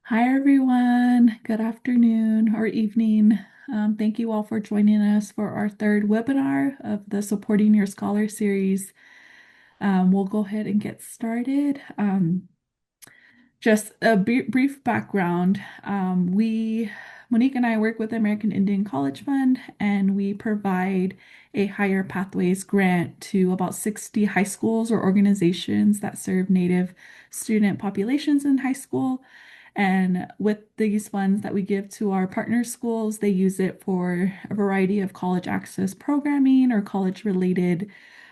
Hi, everyone. Good afternoon or evening. Thank you all for joining us for our third webinar of the Supporting Your Scholar series. We'll go ahead and get started. Just a brief background. Monique and I work with the American Indian College Fund, and we provide a Higher Pathways grant to about 60 high schools or organizations that serve Native student populations in high school. And with these funds that we give to our partner schools, they use it for a variety of college access programming or college related,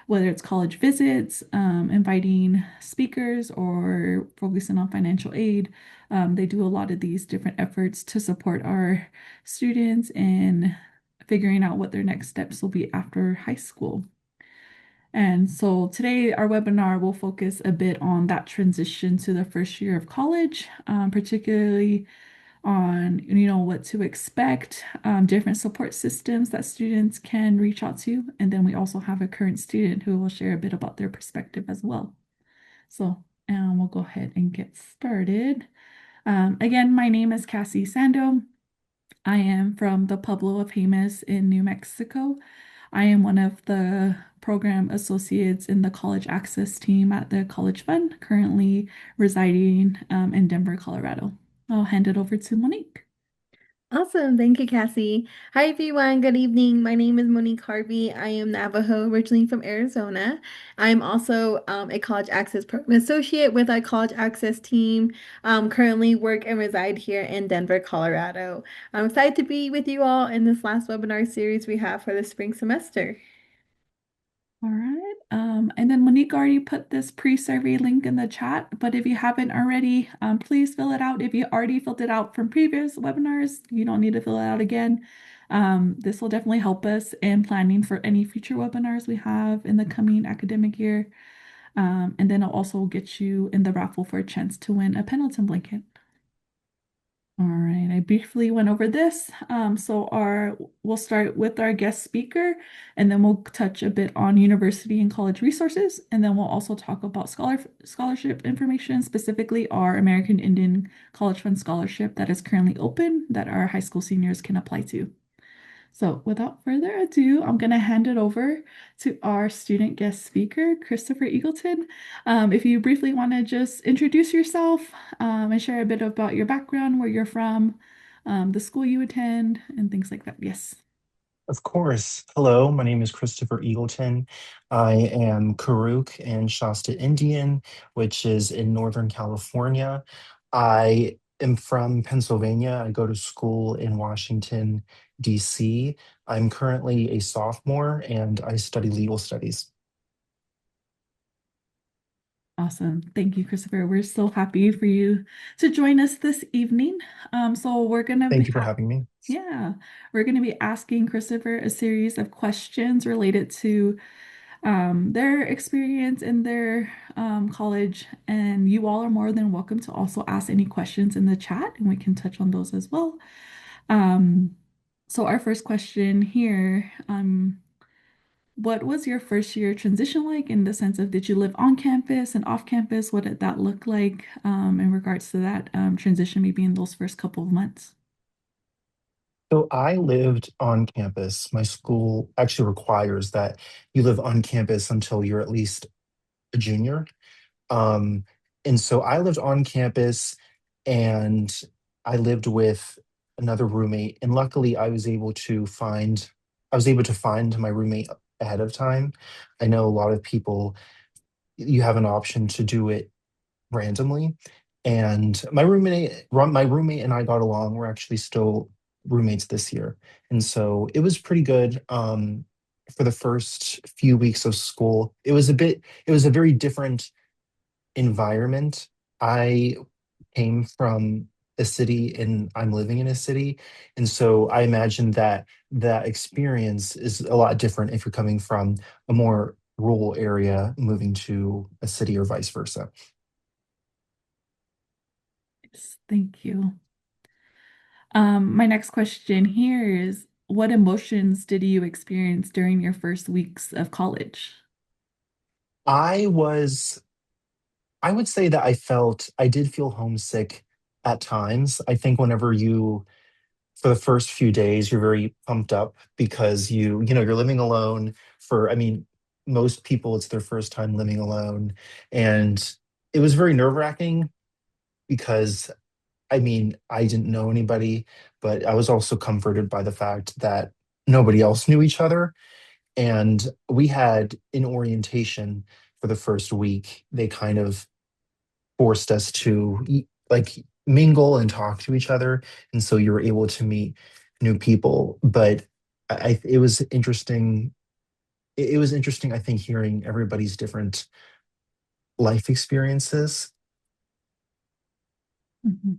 whether it's college visits, inviting speakers, or focusing on financial aid. They do a lot of these different efforts to support our students in figuring out what their next steps will be after high school. And so today, our webinar will focus a bit on that transition to the first year of college, particularly on what to expect, different support systems that students can reach out to, and then we also have a current student who will share a bit about their perspective as well. So we'll go ahead and get started. Again, my name is Cassie Sando. I am from the Pueblo of Jemez in New Mexico. I am one of the program associates in the college access team at the College Fund, currently residing in Denver, Colorado. I'll hand it over to Monique. Awesome. Thank you, Cassie. Hi, everyone. Good evening. My name is Monique Harvey. I am Navajo, originally from Arizona. I'm also a college access program associate with our college access team. Currently work and reside here in Denver, Colorado. I'm excited to be with you all in this last webinar series we have for the spring semester. All right. And then Monique already put this pre-survey link in the chat, but if you haven't already, please fill it out. If you already filled it out from previous webinars, you don't need to fill it out again. This will definitely help us in planning for any future webinars we have in the coming academic year. And then it'll also get you in the raffle for a chance to win a Pendleton blanket. All right, I briefly went over this. We'll start with our guest speaker, and then we'll touch a bit on university and college resources, and then we'll also talk about scholarship information, specifically our American Indian College Fund scholarship that is currently open that our high school seniors can apply to. So without further ado, I'm going to hand it over to our student guest speaker, Christopher Eagleton. If you briefly want to just introduce yourself and share a bit about your background, where you're from, the school you attend, and things like that. Yes. Of course. Hello, my name is Christopher Eagleton. I am Karuk and Shasta Indian, which is in Northern California. I am from Pennsylvania. I go to school in Washington, D.C. I'm currently a sophomore and I study legal studies. Awesome. Thank you, Christopher. We're so happy for you to join us this evening. So we're going to Thank be you for having me. yeah, we're going to be asking Christopher a series of questions related to their experience in their college. And you all are more than welcome to also ask any questions in the chat, and we can touch on those as well. Um, so our first question here, what was your first year transition like in the sense of did you live on campus and off campus? What did that look like in regards to that transition, maybe in those first couple of months? So I lived on campus. My school actually requires that you live on campus until you're at least a junior. Um, and so I lived on campus and I lived with another roommate. And luckily I was able to find my roommate ahead of time. I know a lot of people, you have an option to do it randomly. And my roommate and I got along. We're actually still roommates this year. And so it was pretty good. For the first few weeks of school, it was a very different environment. I came from a city and I'm living in a city. And so I imagine that that experience is a lot different if you're coming from a more rural area moving to a city or vice versa. Yes, thank you. My next question here is, what emotions did you experience during your first weeks of college? I was, I would say that I did feel homesick at times. I think whenever you for the first few days you're very pumped up because you're living alone for, I mean, most people it's their first time living alone, and it was very nerve-wracking because I mean, I didn't know anybody, but I was also comforted by the fact that nobody else knew each other. And we had in orientation for the first week, they kind of forced us to like mingle and talk to each other. And so you were able to meet new people. But it was interesting. It was interesting, I think, hearing everybody's different life experiences. Mhm.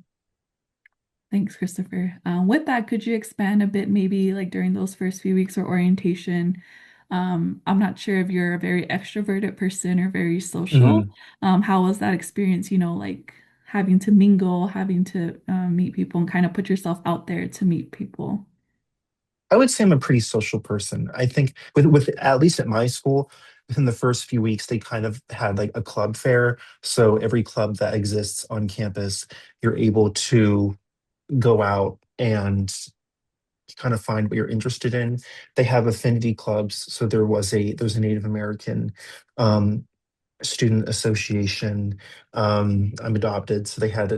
Thanks, Christopher. With that, could you expand a bit, maybe like during those first few weeks or orientation? I'm not sure if you're a very extroverted person or very social. Mhm. How was that experience, like having to mingle, having to meet people and kind of put yourself out there to meet people? I would say I'm a pretty social person. I think with at least at my school, within the first few weeks, they kind of had like a club fair. So every club that exists on campus, you're able to go out and kind of find what you're interested in. They have affinity clubs. So there's a Native American um, student association. I'm adopted, so they had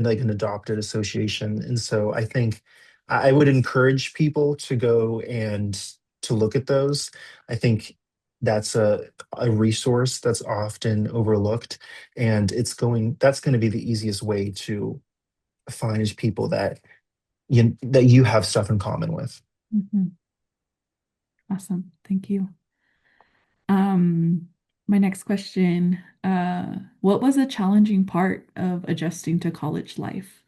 like an adopted association, and so I think I would encourage people to go and to look at those. I think that's a resource that's often overlooked, and that's going to be the easiest way to find people that you have stuff in common with. Mhm. Awesome. Thank you. Um, my next question, what was a challenging part of adjusting to college life?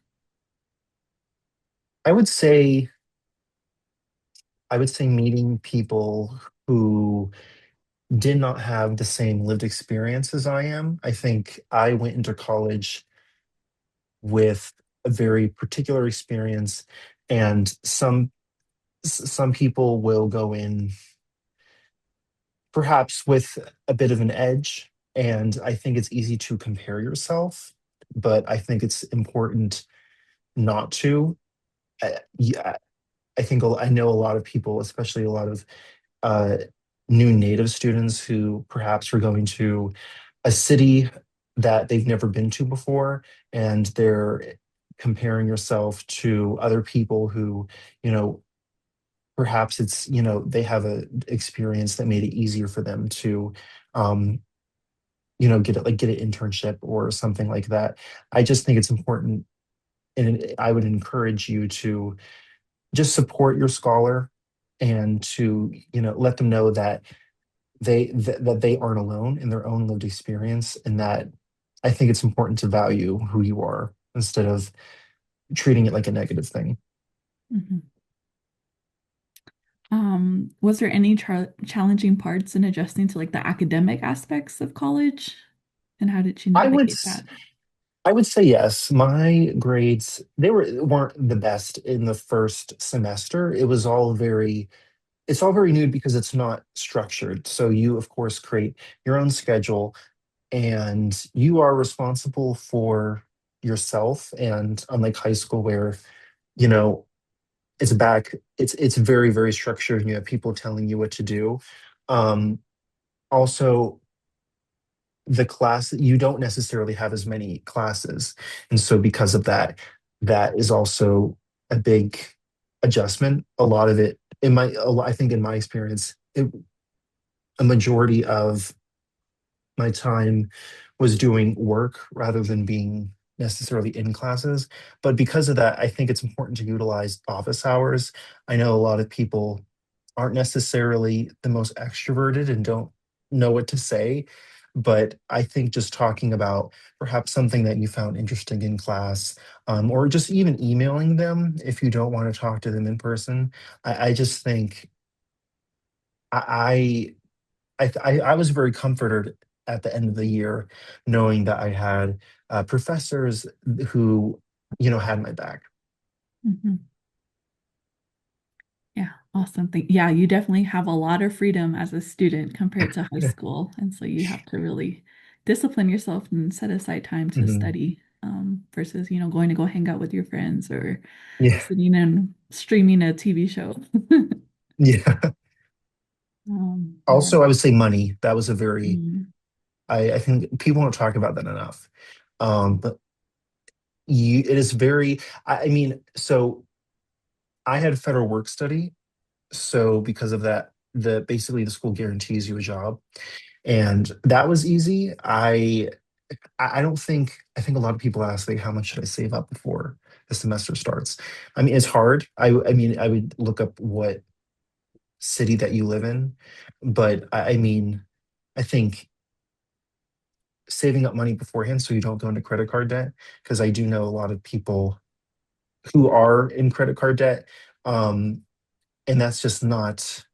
I would say I would say meeting people who did not have the same lived experience as I am. I think I went into college with a very particular experience, and some people will go in perhaps with a bit of an edge, and I think it's easy to compare yourself, but I think it's important not to. Yeah, I think I know a lot of people, especially a lot of uh, new native students who perhaps are going to a city that they've never been to before, and they're comparing yourself to other people who, you know, perhaps they have a experience that made it easier for them to, um, get an internship or something like that. I just think it's important, and I would encourage you to just support your scholar and to, let them know that that they aren't alone in their own lived experience, and that I think it's important to value who you are instead of treating it like a negative thing. Mhm. Was there any challenging parts in adjusting to like the academic aspects of college? And how did you I would navigate s- that? I would say yes. My grades, weren't the best in the first semester. It's all very new because it's not structured. So you of course create your own schedule, and you are responsible for yourself. And unlike high school where, you know, it's very, very structured and you have people telling you what to do. Um, Also, the class, you don't necessarily have as many classes. And so because of that, that is also a big adjustment. A lot of it, I think in my experience, a majority of my time was doing work rather than being necessarily in classes. But because of that, I think it's important to utilize office hours. I know a lot of people aren't necessarily the most extroverted and don't know what to say. But I think just talking about perhaps something that you found interesting in class, or just even emailing them if you don't want to talk to them in person, I just think I, I was very comforted at the end of the year knowing that I had professors who, had my back. Mhm. Yeah, awesome. Yeah, you definitely have a lot of freedom as a student compared to high school. And so you have to really discipline yourself and set aside time to Mhm. study. versus, going to go hang out with your friends or Yeah. sitting and streaming a TV show. Yeah. Yeah. Also, I would say money. That was a very, Mm, I think people don't talk about that enough. But it is very, I mean, so I had federal work study. So because of that, basically the school guarantees you a job. And that was easy. I don't think, I think a lot of people ask, like, how much should I save up before the semester starts? I mean, it's hard. I mean, I would look up what city that you live in, but I mean, I think saving up money beforehand so you don't go into credit card debt, because I do know a lot of people who are in credit card debt. Um, and that's just not,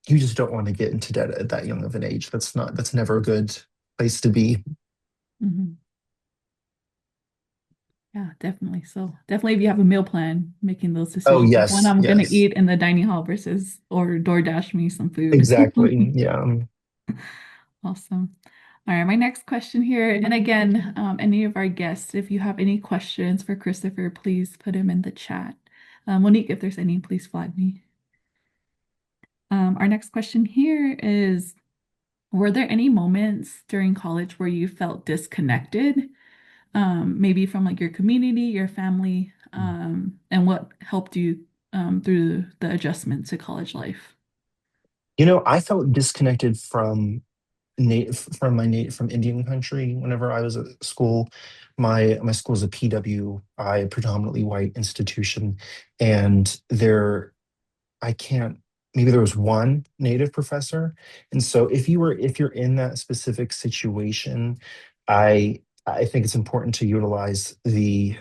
you just don't want to get into debt at that young of an age. That's never a good place to be. mhm. Yeah, definitely. So definitely if you have a meal plan, making those Oh, decisions of when yes, I'm gonna yes, eat in the dining hall versus or DoorDash me some food. exactly. Yeah. Awesome. All right, my next question here, and again, any of our guests, if you have any questions for Christopher, please put them in the chat. Monique, if there's any, please flag me. Our next question here is, were there any moments during college where you felt disconnected, maybe from like your community, your family, and what helped you through the adjustment to college life? I felt disconnected from from Indian country whenever I was at school. My school is a PWI, predominantly white institution, and I can't, maybe there was one native professor. And so if you're in that specific situation, I think it's important to utilize the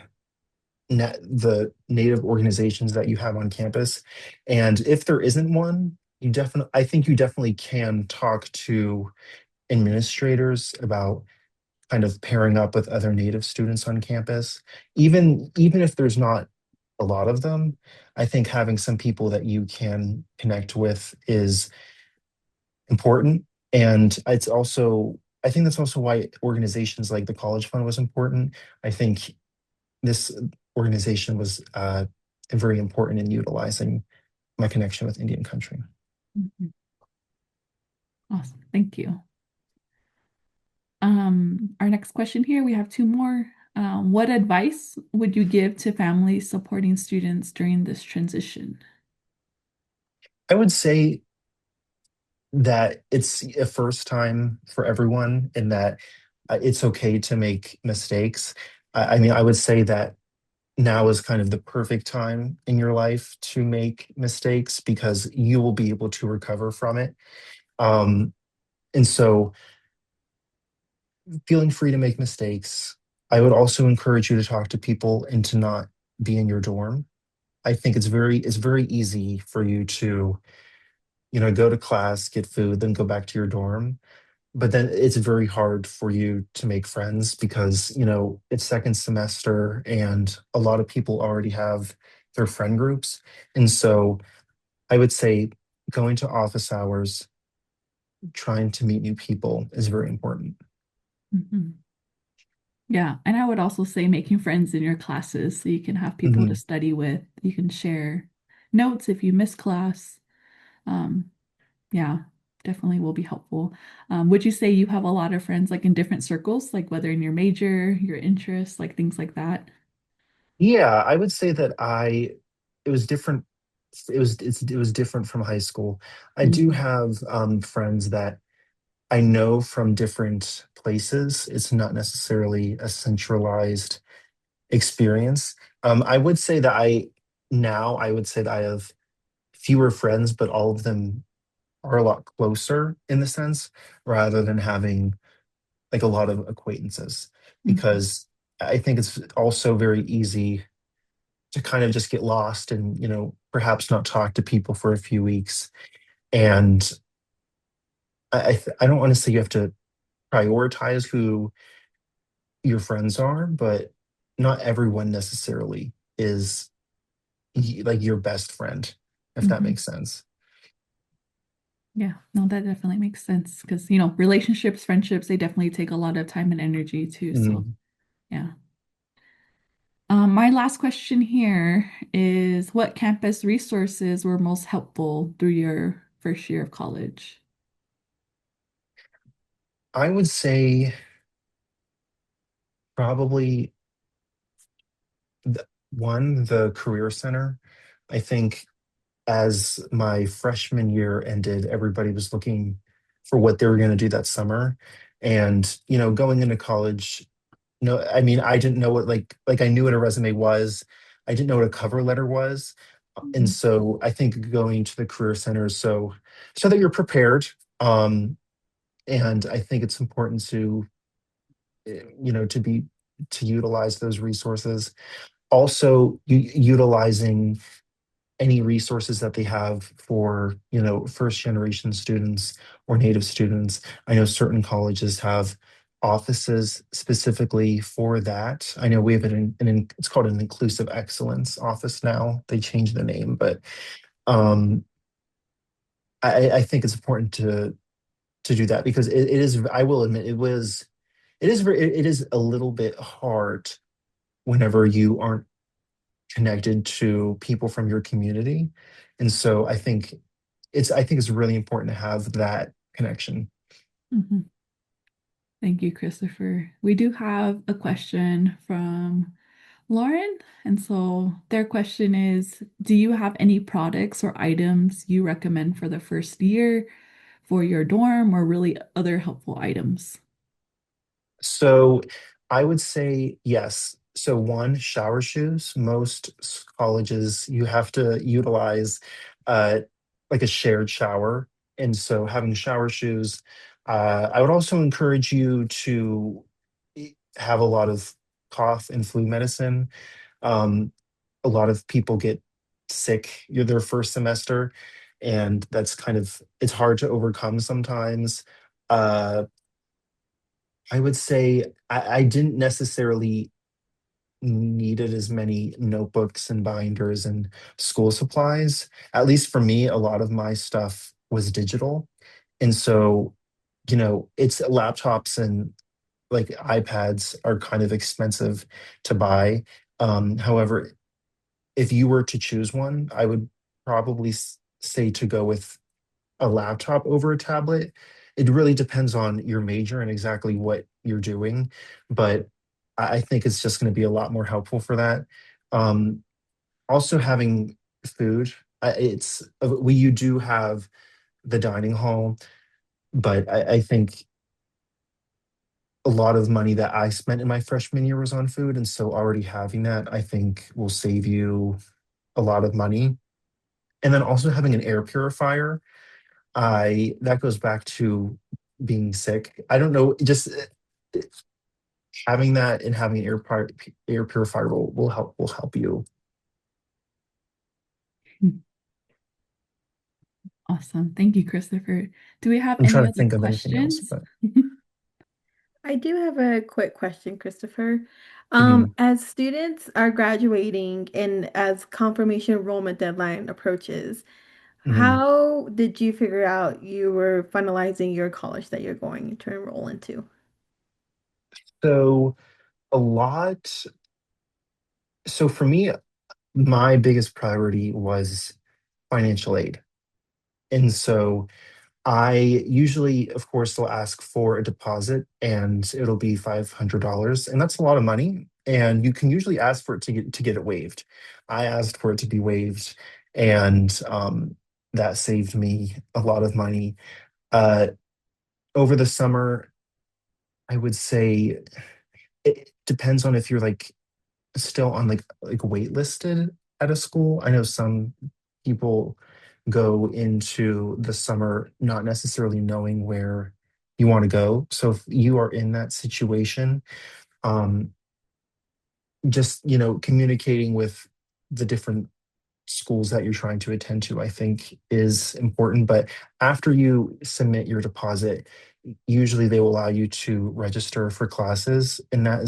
native organizations that you have on campus. And if there isn't one, I think you definitely can talk to administrators about kind of pairing up with other native students on campus. Even if there's not a lot of them, I think having some people that you can connect with is important. And I think that's also why organizations like the College Fund was important. I think this organization was very important in utilizing my connection with Indian country. Mhm. Awesome. Thank you. Our next question here, we have two more. What advice would you give to families supporting students during this transition? I would say that it's a first time for everyone, and that it's okay to make mistakes. I mean, I would say that now is kind of the perfect time in your life to make mistakes because you will be able to recover from it. Um, and so, feeling free to make mistakes. I would also encourage you to talk to people and to not be in your dorm. I think it's very easy for you to, go to class, get food, then go back to your dorm. But then it's very hard for you to make friends because, it's second semester and a lot of people already have their friend groups. And so I would say going to office hours, trying to meet new people is very important. Mhm. Yeah, and I would also say making friends in your classes so you can have people to Mhm. study with. You can share notes if you miss class. Um, yeah, definitely will be helpful. Would you say you have a lot of friends like in different circles, like whether in your major, your interests, like things like that? Yeah, I would say that it was different. It was different from high school. I do Mhm. have friends that I know from different places. It's not necessarily a centralized experience. I would say that I would say that I have fewer friends, but all of them are a lot closer in the sense, rather than having like a lot of acquaintances, Mhm. because I think it's also very easy to kind of just get lost and, perhaps not talk to people for a few weeks. And I don't want to say you have to prioritize who your friends are, but not everyone necessarily is like your best friend, if that Mhm. makes sense. Yeah, no, that definitely makes sense because, relationships, friendships, they definitely take a lot of time and energy too. So, Mm. yeah. My last question here is what campus resources were most helpful through your first year of college? I would say probably the Career Center. I think as my freshman year ended, everybody was looking for what they were going to do that summer. And, going into college, no, I mean, I didn't know what I knew what a resume was. I didn't know what a cover letter was. And Mhm. so I think going to the career center so that you're prepared. Um, and I think it's important to, to utilize those resources. Also, utilizing any resources that they have for first generation students or native students. I know certain colleges have offices specifically for that. I know we have it's called an inclusive excellence office now. They changed the name, but um, I think it's important to do that because it is. I will admit it is a little bit hard whenever you aren't connected to people from your community. And so I think it's really important to have that connection. Mhm. Thank you, Christopher. We do have a question from Lauren. And so their question is, do you have any products or items you recommend for the first year for your dorm or really other helpful items? So I would say yes. So one, shower shoes. Most colleges you have to utilize uh, like a shared shower, and so having shower shoes. I would also encourage you to have a lot of cough and flu medicine. Um, a lot of people get sick their first semester, and it's hard to overcome sometimes. Uh, I would say I didn't necessarily needed as many notebooks and binders and school supplies. At least for me, a lot of my stuff was digital. And so, it's laptops and like iPads are kind of expensive to buy. However, if you were to choose one, I would probably say to go with a laptop over a tablet. It really depends on your major and exactly what you're doing, but I think it's just going to be a lot more helpful for that. Um, Also, having food, you do have the dining hall, but I think a lot of money that I spent in my freshman year was on food, and so already having that, I think, will save you a lot of money. And then also having an air purifier, I that goes back to being sick. I don't know, just having that and having an air purifier will help you. Awesome. Thank you, Christopher. Do we have I'm any trying to other think of anything else, questions? but I do have a quick question, Christopher. mhm. As students are graduating and as confirmation enrollment deadline approaches, Mhm. how did you figure out you were finalizing your college that you're going to enroll into? So a lot. So for me, my biggest priority was financial aid. And so I usually, of course, will ask for a deposit and it'll be $500. And that's a lot of money. And you can usually ask for it to get it waived. I asked for it to be waived, and that saved me a lot of money. Uh, Over the summer, I would say it depends on if you're still on waitlisted at a school. I know some people go into the summer not necessarily knowing where you want to go. So if you are in that situation, um, just communicating with the different schools that you're trying to attend to, I think is important. But after you submit your deposit, usually they will allow you to register for classes, and that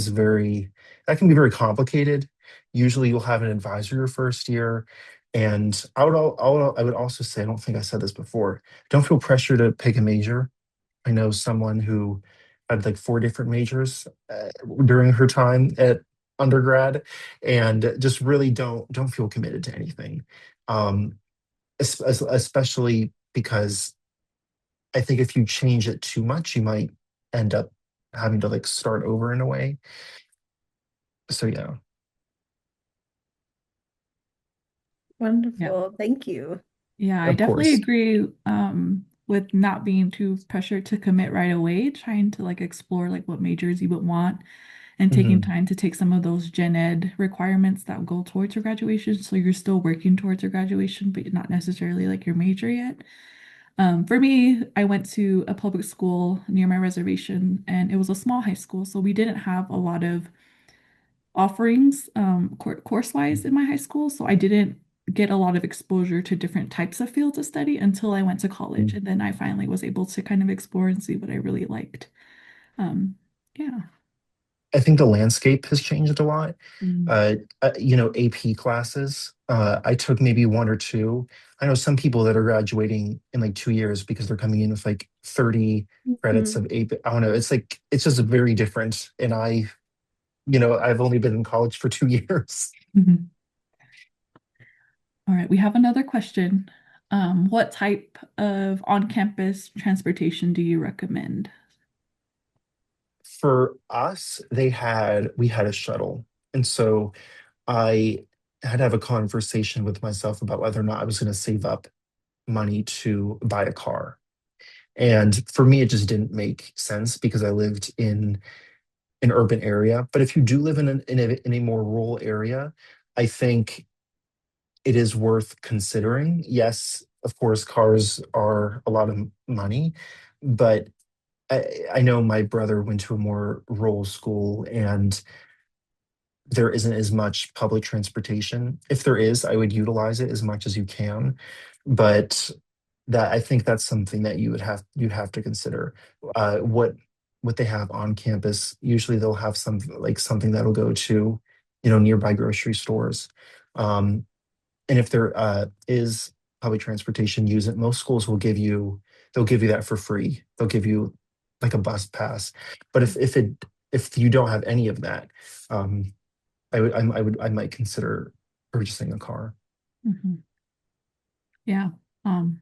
can be very complicated. Usually you'll have an advisor your first year. And I would also say, I don't think I said this before, don't feel pressure to pick a major. I know someone who had like four different majors during her time at undergrad, and just really don't feel committed to anything. Um, Especially because I think if you change it too much, you might end up having to like start over in a way. So yeah, Yeah. Wonderful. Thank you. Yeah, I of definitely course. agree with not being too pressured to commit right away, trying to like explore like what majors you would want and taking Hmm. time to take some of those gen ed requirements that go towards your graduation. So you're still working towards your graduation, but not necessarily like your major yet. For me, I went to a public school near my reservation and it was a small high school. So we didn't have a lot of offerings course-wise in my high school. So I didn't get a lot of exposure to different types of fields of study until I went to college. And then I finally was able to kind of explore and see what I really liked. Um, yeah. I think the landscape has changed a lot. Mm. AP classes. I took maybe one or two. I know some people that are graduating in like 2 years because they're coming in with like 30 credits Mhm. of AP. I don't know. It's like it's just very different. And I've only been in college for 2 years. Mhm. All right, we have another question. What type of on-campus transportation do you recommend? For us, we had a shuttle. And so I had to have a conversation with myself about whether or not I was going to save up money to buy a car. And for me, it just didn't make sense because I lived in an urban area. But if you do live in a more rural area, I think it is worth considering. Yes, of course, cars are a lot of money, but I know my brother went to a more rural school and there isn't as much public transportation. If there is, I would utilize it as much as you can. But that I think that's something that you'd have to consider. What they have on campus. Usually they'll have something that'll go to, nearby grocery stores. Um, and if there is public transportation, use it. Most schools they'll give you that for free. They'll give you like a bus pass. But if you don't have any of that, um, I might consider purchasing a car. Mhm. Yeah.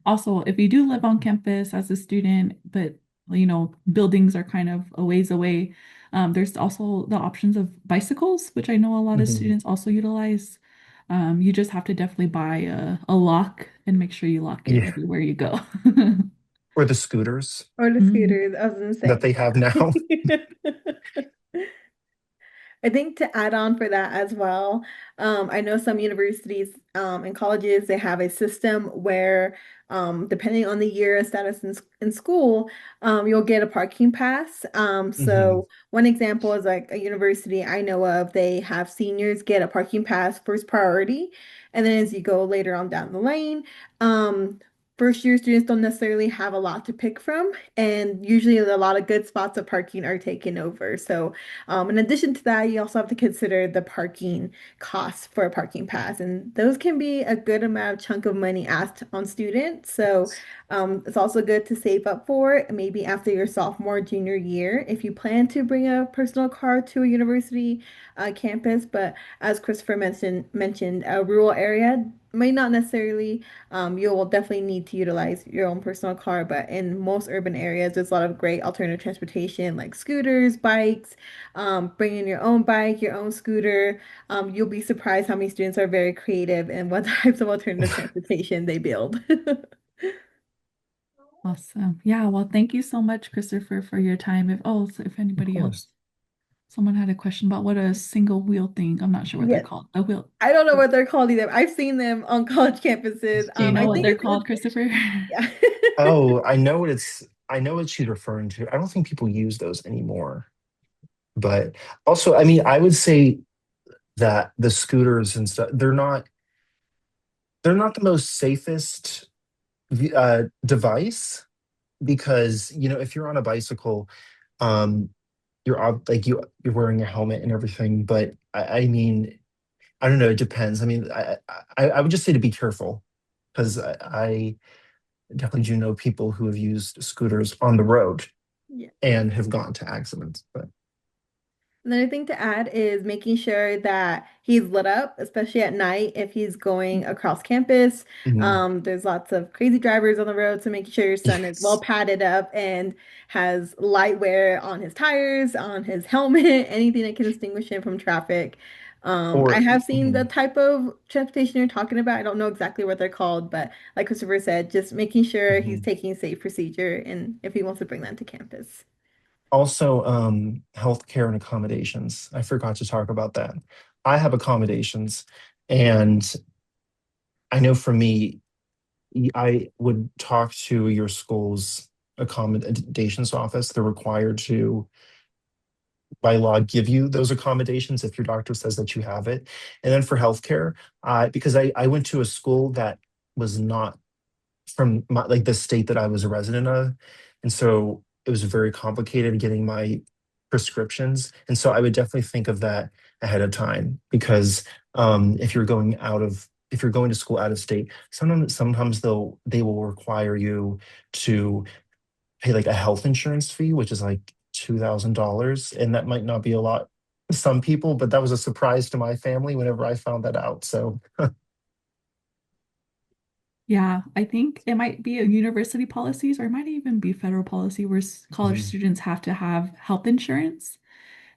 Also, if you do live on campus as a student, but buildings are kind of a ways away, there's also the options of bicycles, which I know a lot of Mhm. students also utilize. You just have to definitely buy a lock and make sure you lock it Yeah, everywhere you go. or the scooters Or the Mhm. scooters, I was gonna that say. they have now. I think to add on for that as well, I know some universities and colleges, they have a system where, depending on the year of status in school, you'll get a parking pass. Hmm. So one example is like a university I know of, they have seniors get a parking pass first priority. And then as you go later on down the lane, um, first year students don't necessarily have a lot to pick from. And usually a lot of good spots of parking are taken over. So in addition to that, you also have to consider the parking costs for a parking pass, and those can be a good amount of chunk of money asked on students. So it's also good to save up for it, maybe after your sophomore, junior year, if you plan to bring a personal car to a university campus. But as Christopher mentioned, a rural area may not necessarily you'll definitely need to utilize your own personal car, but in most urban areas, there's a lot of great alternative transportation like scooters, bikes, bringing your own bike, your own scooter. You'll be surprised how many students are very creative and what types of alternative transportation they build. Awesome. Yeah, well, thank you so much, Christopher, for your time. So if Of anybody else, course. someone had a question about what a single wheel thing, I'm not sure what they're Yes. called. A wheel. I don't know what they're called either. I've seen them on college campuses. Do you know I what think they're it's called, Christopher? yeah. Oh, I know what she's referring to. I don't think people use those anymore. But also, I mean, I would say that the scooters and stuff, they're not the most safest device because, if you're on a bicycle, um, you're wearing a helmet and everything. But I mean, I don't know. It depends. I mean, I would just say to be careful because I definitely do know people who have used scooters on the road Yeah. and have gone to accidents. But Another thing to add is making sure that he's lit up, especially at night if he's going across campus. Mhm. There's lots of crazy drivers on the road, so making sure your son is well Yes. padded up and has light wear on his tires, on his helmet, anything that can distinguish him from traffic. I Or have seen the mhm, type of transportation you're talking about. I don't know exactly what they're called, but like Christopher said, just making sure he's mhm. taking safe procedure and if he wants to bring that to campus. Also, healthcare and accommodations. I forgot to talk about that. I have accommodations, and I know for me, I would talk to your school's accommodations office. They're required to, by law, give you those accommodations if your doctor says that you have it. And then for healthcare, because I went to a school that was not from like the state that I was a resident of. And so it was very complicated getting my prescriptions. And so I would definitely think of that ahead of time because if you're going to school out of state, sometimes they will require you to pay like a health insurance fee, which is like $2,000. And that might not be a lot to some people, but that was a surprise to my family whenever I found that out. So Yeah, I think it might be a university policies or it might even be federal policy where college mhm, students have to have health insurance.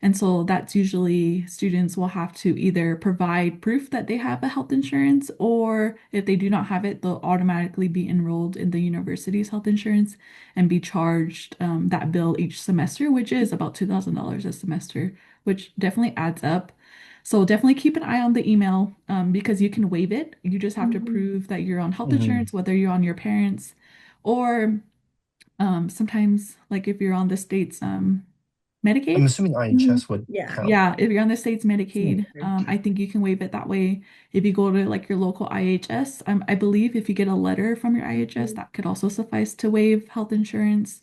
And so that's usually students will have to either provide proof that they have a health insurance, or if they do not have it, they'll automatically be enrolled in the university's health insurance and be charged that bill each semester, which is about $2,000 a semester, which definitely adds up. So definitely keep an eye on the email because you can waive it. You just have to Mhm. prove that you're on health mhm. insurance, whether you're on your parents or sometimes like if you're on the state's I'm Medicaid. assuming Mhm. IHS would Yeah. count. Yeah, if you're on the state's Medicaid, Standard. I think you can waive it that way. If you go to like your local IHS, I believe if you get a letter from your IHS, that could also suffice to waive health insurance.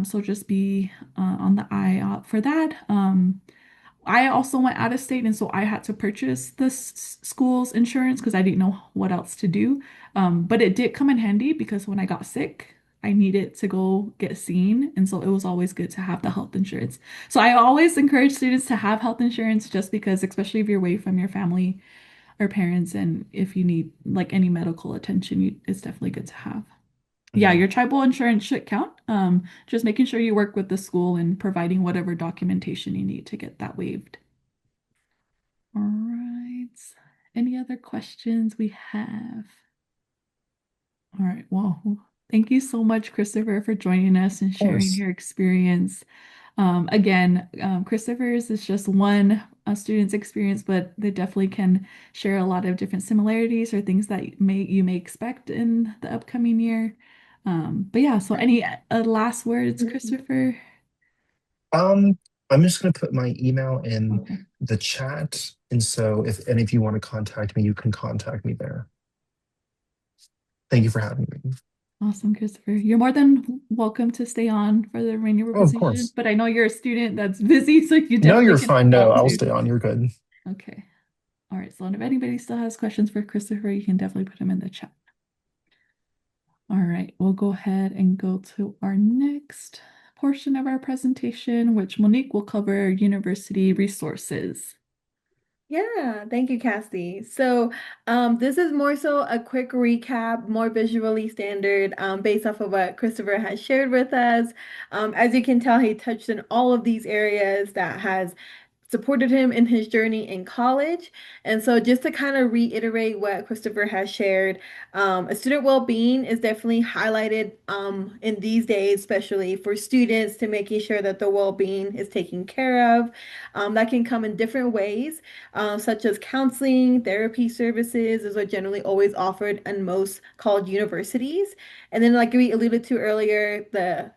So just be on the eye out for that. I also went out of state, and so I had to purchase this school's insurance because I didn't know what else to do. But it did come in handy because when I got sick, I needed to go get seen, and so it was always good to have the health insurance. So I always encourage students to have health insurance just because, especially if you're away from your family or parents, and if you need like any medical attention, it's definitely good to have. Yeah, Mhm. your tribal insurance should count. Just making sure you work with the school and providing whatever documentation you need to get that waived. All right. Any other questions we have? All right. Well, thank you so much, Christopher, for joining us and Of sharing course. your experience. Again, Christopher's is just one student's experience, but they definitely can share a lot of different similarities or things that you may expect in the upcoming year. But yeah, so any last words, Christopher? Um, I'm just gonna put my email in Okay. the chat, and so if any of you want to contact me, you can contact me there. Thank you for having me. Awesome, Christopher. You're more than welcome to stay on for the remainder of Oh, of position, course. but I know you're a student that's busy, so you No, definitely you're can fine. hop No, out I'll too. stay on. You're good. Okay. All right. So if anybody still has questions for Christopher, you can definitely put them in the chat. All right. We'll go ahead and go to our next portion of our presentation, which Monique will cover university resources. Yeah, thank you, Cassie. So, this is more so a quick recap, more visually standard, based off of what Christopher has shared with us. As you can tell, he touched in all of these areas that has supported him in his journey in college. And so, just to kind of reiterate what Christopher has shared, a student well-being is definitely highlighted in these days, especially for students, to making sure that the well-being is taken care of. That can come in different ways, such as counseling, therapy services, is what generally always offered in most college universities. And then, like we alluded to earlier, the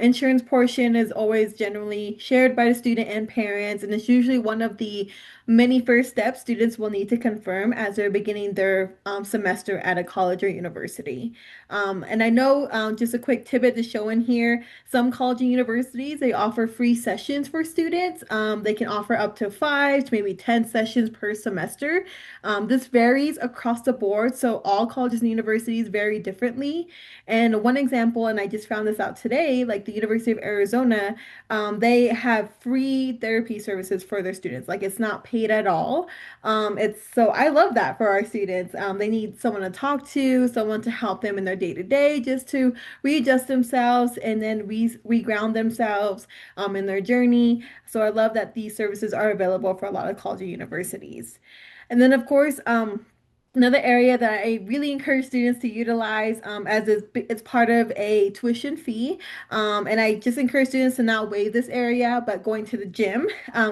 insurance portion is always generally shared by the student and parents, and it's usually one of the many first steps students will need to confirm as they're beginning their semester at a college or university. And I know just a quick tidbit to show in here, some college and universities, they offer free sessions for students. They can offer up to 5 to maybe 10 sessions per semester. This varies across the board, so all colleges and universities vary differently. And one example, and I just found this out today, like the University of Arizona, they have free therapy services for their students. Like it's not paid at all. It's so I love that for our students. They need someone to talk to, someone to help them in their day to day, just to readjust themselves and then reground themselves in their journey. So I love that these services are available for a lot of college and universities. And then, of course, another area that I really encourage students to utilize as it's part of a tuition fee. And I just encourage students to not waive this area, but going to the gym.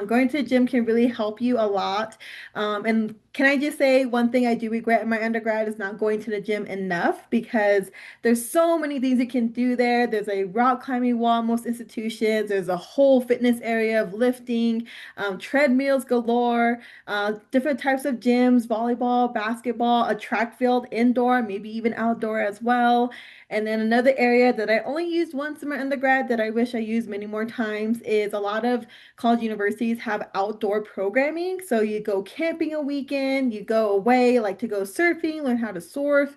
Going to the gym can really help you a lot. And can I just say one thing I do regret in my undergrad is not going to the gym enough because there's so many things you can do there. There's a rock climbing wall in most institutions. There's a whole fitness area of lifting, treadmills galore, different types of gyms, volleyball, basketball, a track field, indoor, maybe even outdoor as well. And then another area that I only used once in my undergrad that I wish I used many more times is a lot of college universities have outdoor programming. So you go camping a weekend, you go away, like to go surfing, learn how to surf,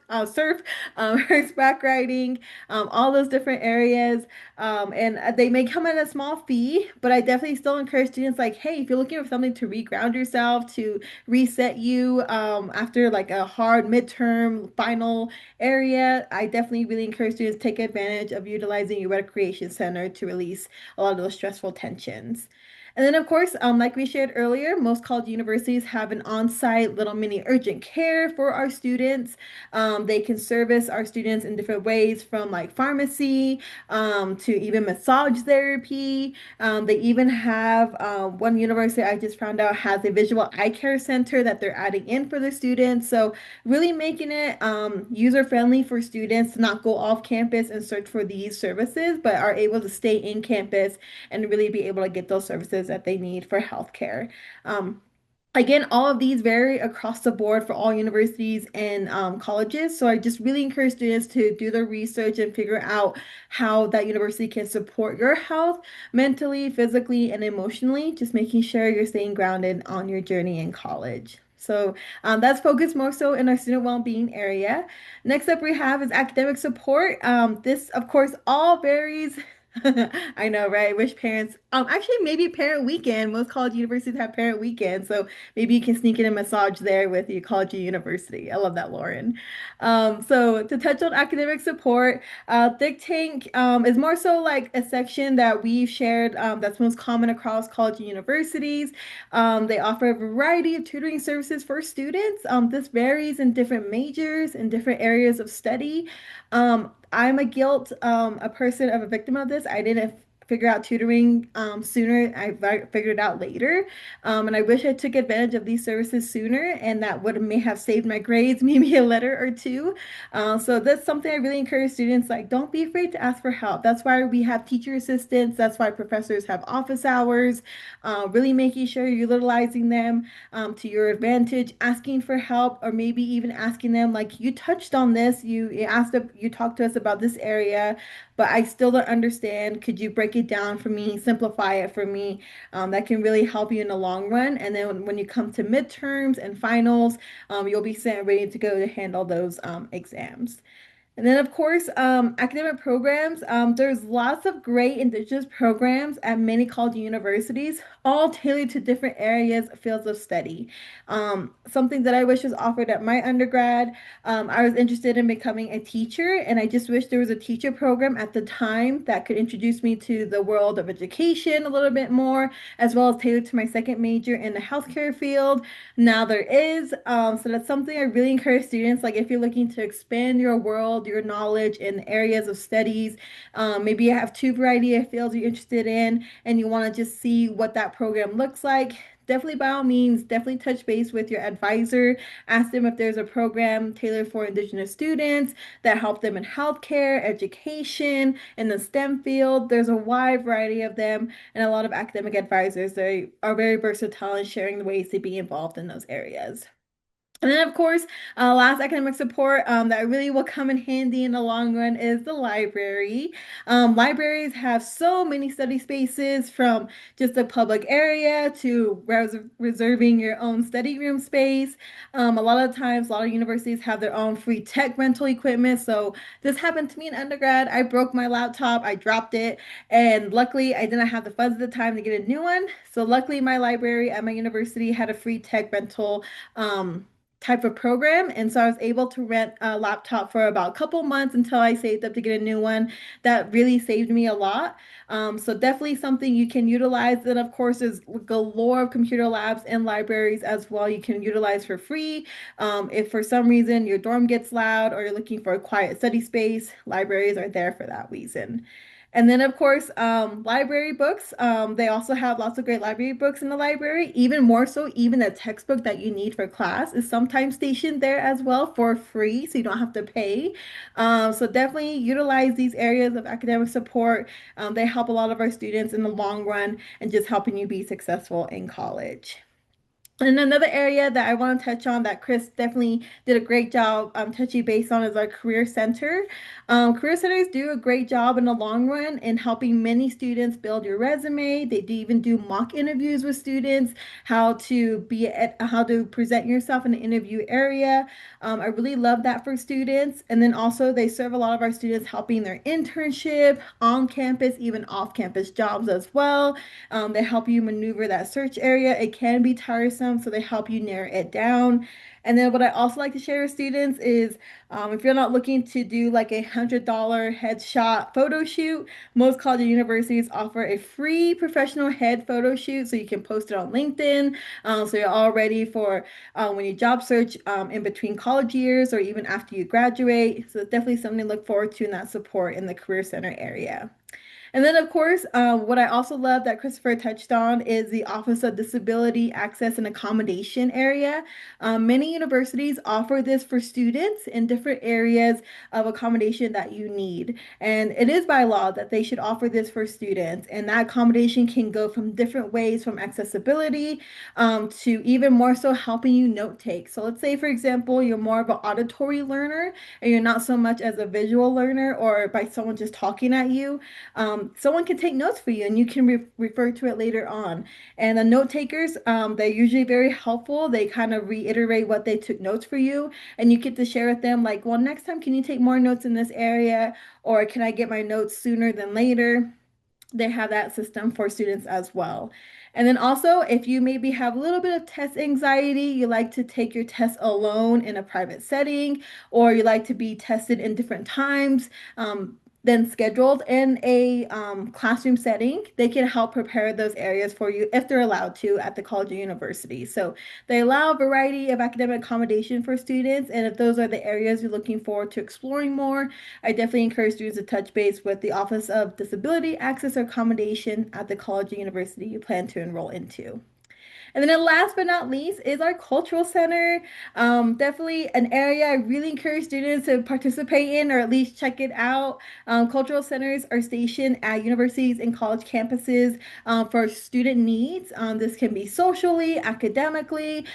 horseback riding, all those different areas. And they may come at a small fee, but I definitely still encourage students like, hey, if you're looking for something to reground yourself, to reset you after like a hard midterm final area, I definitely really encourage students to take advantage of utilizing your recreation center to release a lot of those stressful tensions. And then, of course, like we shared earlier, most college universities have an on-site little mini urgent care for our students. They can service our students in different ways from like pharmacy to even massage therapy. They even have one university I just found out has a visual eye care center that they're adding in for the students. So really making it user friendly for students to not go off campus and search for these services, but are able to stay in campus and really be able to get those services that they need for healthcare. Um, Again, all of these vary across the board for all universities and colleges. So I just really encourage students to do their research and figure out how that university can support your health mentally, physically, and emotionally, just making sure you're staying grounded on your journey in college. So that's focused more so in our student well-being area. Next up we have is academic support. This, of course, all varies. I know, right? Wish parents, actually, maybe parent weekend. Most college universities have parent weekend, so maybe you can sneak in a massage there with your college or university. I love that, Lauren. So to touch on academic support, Think Tank is more so like a section that we've shared that's most common across college and universities. They offer a variety of tutoring services for students. This varies in different majors and different areas of study. I'm a person of a victim of this. I didn't figure out tutoring sooner. Figured it out later. And I wish I took advantage of these services sooner, and that would may have saved my grades, maybe a letter or two. So that's something I really encourage students, like, don't be afraid to ask for help. That's why we have teacher assistants. That's why professors have office hours, really making sure you're utilizing them to your advantage, asking for help, or maybe even asking them, like, you touched on this, you talked to us about this area, but I still don't understand. Could you break it down for me, simplify it for me? That can really help you in the long run. And then when you come to midterms and finals, you'll be set ready to go to handle those exams. And then, of course, academic programs. There's lots of great indigenous programs at many college and universities, all tailored to different areas, fields of study. Something that I wish was offered at my undergrad. I was interested in becoming a teacher, and I just wish there was a teacher program at the time that could introduce me to the world of education a little bit more, as well as tailored to my second major in the healthcare field. Now there is. So that's something I really encourage students, like if you're looking to expand your world, your knowledge in areas of studies, maybe you have two variety of fields you're interested in and you want to just see what that program looks like. Definitely, by all means, definitely touch base with your advisor. Ask them if there's a program tailored for Indigenous students that help them in healthcare, education, in the STEM field. There's a wide variety of them, and a lot of academic advisors. They are very versatile in sharing the ways to be involved in those areas. And then, of course, last academic support that really will come in handy in the long run is the library. Libraries have so many study spaces from just a public area to reserving your own study room space. A lot of times, a lot of universities have their own free tech rental equipment. So this happened to me in undergrad. I broke my laptop, I dropped it, and luckily I didn't have the funds at the time to get a new one. So luckily, my library at my university had a free tech rental. Type of program. And so I was able to rent a laptop for about a couple months until I saved up to get a new one. That really saved me a lot. So definitely something you can utilize. Then of course there's galore of computer labs and libraries as well you can utilize for free. If for some reason your dorm gets loud or you're looking for a quiet study space, libraries are there for that reason. And then, of course, library books. They also have lots of great library books in the library. Even more so, even a textbook that you need for class is sometimes stationed there as well for free, so you don't have to pay. So definitely utilize these areas of academic support. They help a lot of our students in the long run and just helping you be successful in college. And another area that I want to touch on that Chris definitely did a great job touching base on is our career center. Career centers do a great job in the long run in helping many students build your resume. They do even do mock interviews with students, how to present yourself in the interview area. I really love that for students. And then also they serve a lot of our students helping their internship, on campus, even off campus jobs as well. They help you maneuver that search area. It can be tiresome, so they help you narrow it down. And then what I also like to share with students is if you're not looking to do like $100 headshot photo shoot, most college and universities offer a free professional head photo shoot so you can post it on LinkedIn. So you're all ready for when you job search in between college years or even after you graduate. So it's definitely something to look forward to in that support in the Career Center area. And then, of course, what I also love that Christopher touched on is the Office of Disability Access and Accommodation area. Many universities offer this for students in different areas of accommodation that you need. And it is by law that they should offer this for students. And that accommodation can go from different ways, from accessibility to even more so helping you note take. So let's say, for example, you're more of an auditory learner and you're not so much as a visual learner or by someone just talking at you. Someone can take notes for you and you can refer to it later on. And the note takers, they're usually very helpful. They kind of reiterate what they took notes for you, and you get to share with them, like, well, next time, can you take more notes in this area? Or can I get my notes sooner than later? They have that system for students as well. And then also, if you maybe have a little bit of test anxiety, you like to take your test alone in a private setting, or you like to be tested in different times, than scheduled in a classroom setting, they can help prepare those areas for you if they're allowed to at the college or university. So they allow a variety of academic accommodation for students. And if those are the areas you're looking forward to exploring more, I definitely encourage students to touch base with the Office of Disability Access or Accommodation at the college or university you plan to enroll into. And then last but not least is our cultural center. Definitely an area I really encourage students to participate in or at least check it out. Cultural centers are stationed at universities and college campuses for student needs. This can be socially, academically,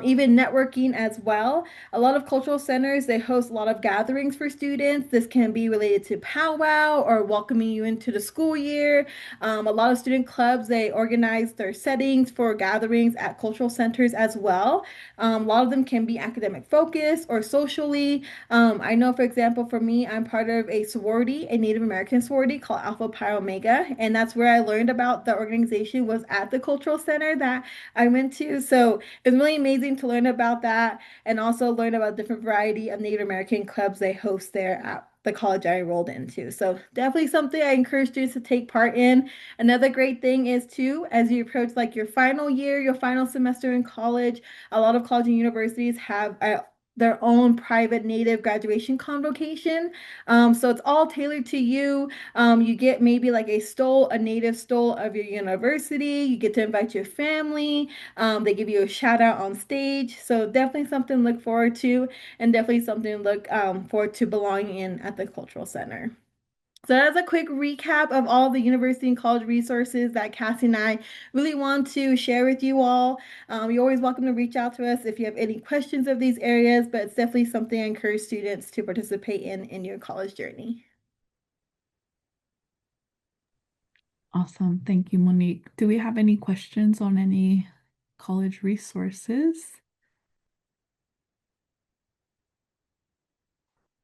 even networking as well. A lot of cultural centers, they host a lot of gatherings for students. This can be related to powwow or welcoming you into the school year. A lot of student clubs, they organize their settings for gatherings at cultural centers as well. A lot of them can be academic focused or socially. I know, for example, for me, I'm part of a sorority, a Native American sorority called Alpha Pi Omega, and that's where I learned about the organization was at the cultural center that I went to. So it's really amazing to learn about that and also learn about different variety of Native American clubs they host there at the college I enrolled into. So definitely something I encourage students to take part in. Another great thing is too, as you approach like your final year, your final semester in college, a lot of colleges and universities have their own private native graduation convocation. So it's all tailored to you. You get maybe like a native stole of your university. You get to invite your family. They give you a shout out on stage. So definitely something to look forward to, and definitely something to look forward to belonging in at the cultural center. So that's a quick recap of all the university and college resources that Cassie and I really want to share with you all. You're always welcome to reach out to us if you have any questions of these areas, but it's definitely something I encourage students to participate in your college journey. Awesome. Thank you, Monique. Do we have any questions on any college resources?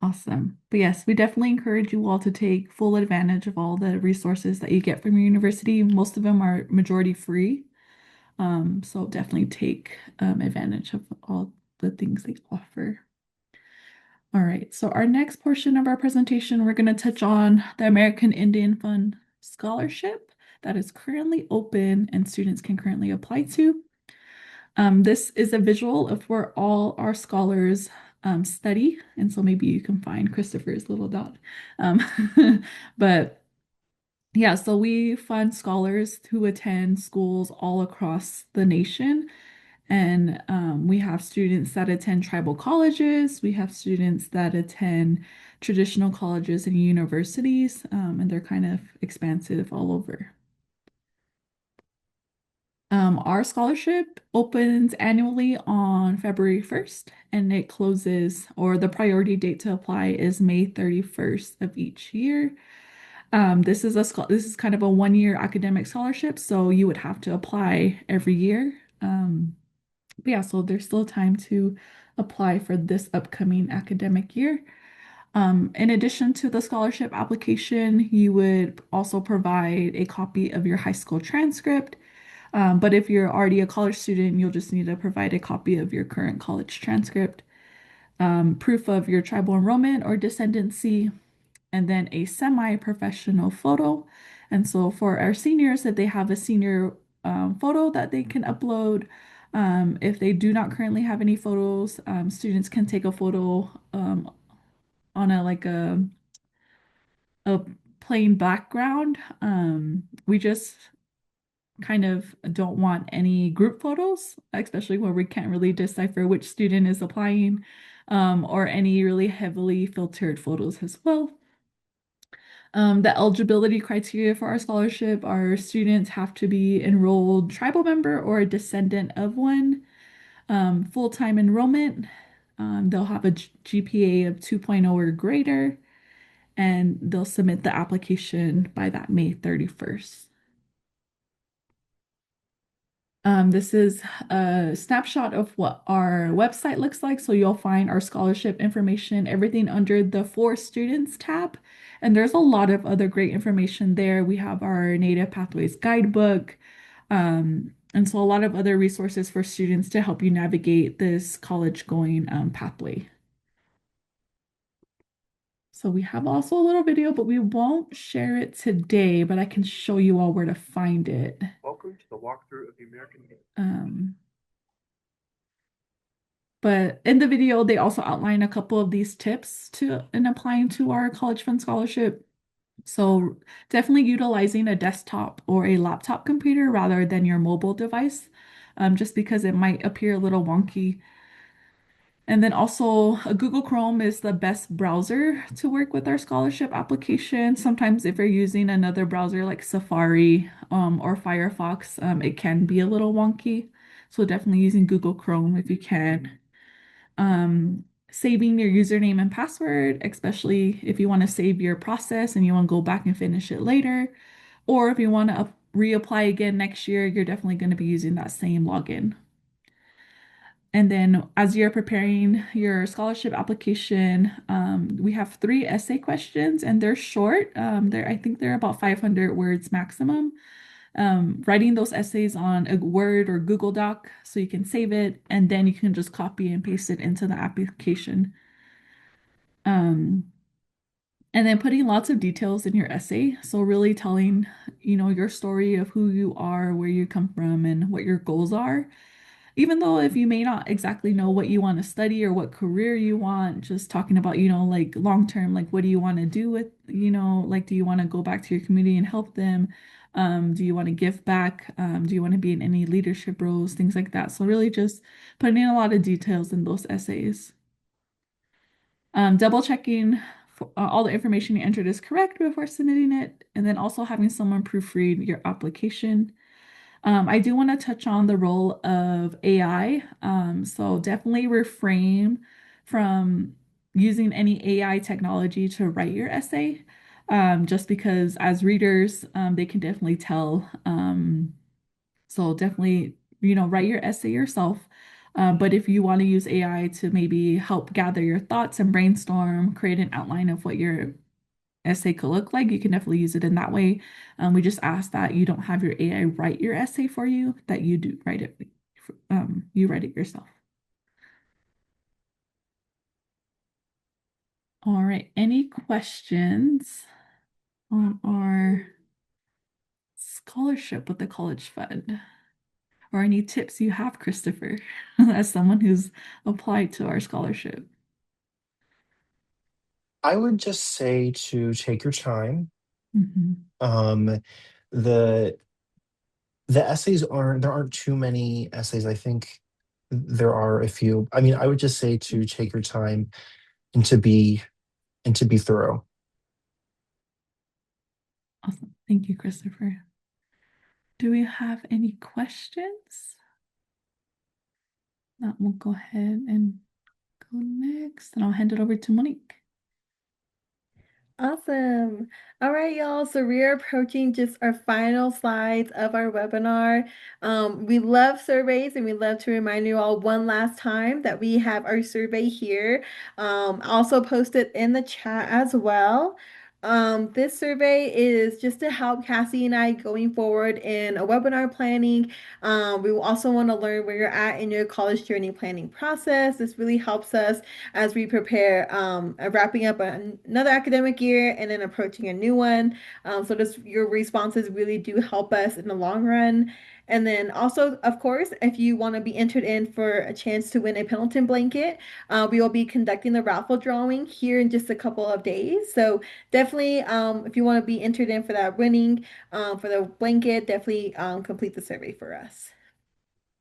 Awesome. But yes, we definitely encourage you all to take full advantage of all the resources that you get from your university. Most of them are majority free. So definitely take advantage of all the things they offer. All right, so our next portion of our presentation, we're going to touch on the American Indian Fund Scholarship that is currently open and students can currently apply to. This is a visual of where all our scholars study, and so maybe you can find Christopher's little dot. Um, but yeah, so we fund scholars who attend schools all across the nation. And we have students that attend tribal colleges. We have students that attend traditional colleges and universities, and they're kind of expansive all over. Our scholarship opens annually on February 1st, and it closes, or the priority date to apply is May 31st of each year. This is kind of a 1 year academic scholarship, so you would have to apply every year. But yeah, so there's still time to apply for this upcoming academic year. In addition to the scholarship application, you would also provide a copy of your high school transcript. But if you're already a college student, you'll just need to provide a copy of your current college transcript, proof of your tribal enrollment or descendancy, and then a semi-professional photo. And so for our seniors, if they have a senior photo that they can upload, if they do not currently have any photos, students can take a photo on a plain background. We just kind of don't want any group photos, especially where we can't really decipher which student is applying, or any really heavily filtered photos as well. The eligibility criteria for our scholarship, our students have to be enrolled tribal member or a descendant of one, full-time enrollment. They'll have a GPA of 2.0 or greater, and they'll submit the application by that May 31st. This is a snapshot of what our website looks like. So you'll find our scholarship information, everything under the For Students tab. And there's a lot of other great information there. We have our Native Pathways guidebook, and so a lot of other resources for students to help you navigate this college going pathway. So we have also a little video, but we won't share it today, but I can show you all where to find it. Welcome to the walkthrough of the American. But in the video, they also outline a couple of these tips in applying to our college fund scholarship. So definitely utilizing a desktop or a laptop computer rather than your mobile device, just because it might appear a little wonky. And then also a Google Chrome is the best browser to work with our scholarship application. Sometimes if you're using another browser like Safari, or Firefox, it can be a little wonky. So definitely using Google Chrome if you can. Saving your username and password, especially if you want to save your process and you want to go back and finish it later. Or if you want to reapply again next year, you're definitely going to be using that same login. And then as you're preparing your scholarship application, we have 3 essay questions and they're short. I think they're about 500 words maximum. Writing those essays on a Word or Google Doc so you can save it and then you can just copy and paste it into the application. Um, and then putting lots of details in your essay. So really telling, your story of who you are, where you come from, and what your goals are. Even though if you may not exactly know what you want to study or what career you want, just talking about, like long term, like what do you want to do with, like do you want to go back to your community and help them? Do you want to give back? Do you want to be in any leadership roles, things like that? So really just putting in a lot of details in those essays. Double checking all the information you entered is correct before submitting it, and then also having someone proofread your application. I do want to touch on the role of AI. So definitely refrain from using any AI technology to write your essay, just because as readers, they can definitely tell. So definitely, write your essay yourself. But if you want to use AI to maybe help gather your thoughts and brainstorm, create an outline of what your essay could look like, you can definitely use it in that way. We just ask that you don't have your AI write your essay for you, that you do write it, you write it yourself. All right, any questions on our scholarship with the college fund? Or any tips you have, Christopher, as someone who's applied to our scholarship? I would just say to take your time. Mhm. Um, the the essays aren't there aren't too many essays. I think there are a few. I mean, I would just say to take your time and to be thorough. Awesome. Thank you, Christopher. Do we have any questions? That we'll go ahead and go next, and I'll hand it over to Monique. Awesome. All right, y'all. So we're approaching just our final slides of our webinar. We love surveys and we love to remind you all one last time that we have our survey here. Also posted in the chat as well. This survey is just to help Cassie and I going forward in a webinar planning. We will also want to learn where you're at in your college journey planning process. This really helps us as we prepare wrapping up another academic year and then approaching a new one. So this your responses really do help us in the long run. And then also, of course, if you want to be entered in for a chance to win a Pendleton blanket, we will be conducting the raffle drawing here in just a couple of days. So definitely, if you want to be entered in for that winning for the blanket, definitely complete the survey for us.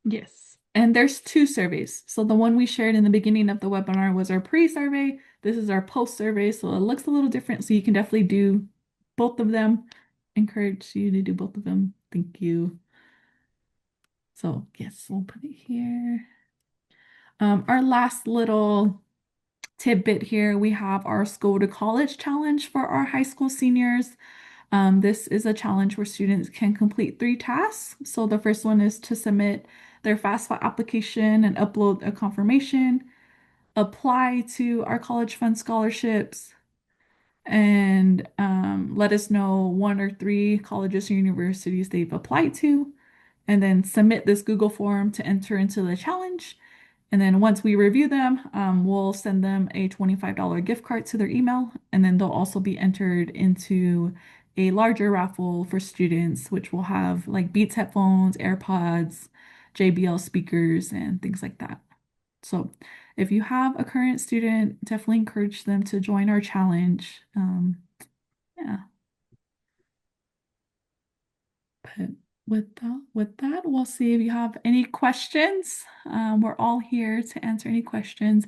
Yes. And there's two surveys. So the one we shared in the beginning of the webinar was our pre-survey. This is our post-survey. So it looks a little different. So you can definitely do both of them. Encourage you to do both of them. Thank you. So yes, we'll put it here. Our last little tidbit here, we have our School to College challenge for our high school seniors. This is a challenge where students can complete 3 tasks. So the first one is to submit their FAFSA application and upload a confirmation, apply to our college fund scholarships, and let us know 1 or 3 colleges or universities they've applied to, and then submit this Google form to enter into the challenge. And then once we review them, we'll send them a $25 gift card to their email. And then they'll also be entered into a larger raffle for students, which will have like Beats headphones, AirPods, JBL speakers, and things like that. So if you have a current student, definitely encourage them to join our challenge. Yeah. But with that, we'll see if you have any questions. We're all here to answer any questions.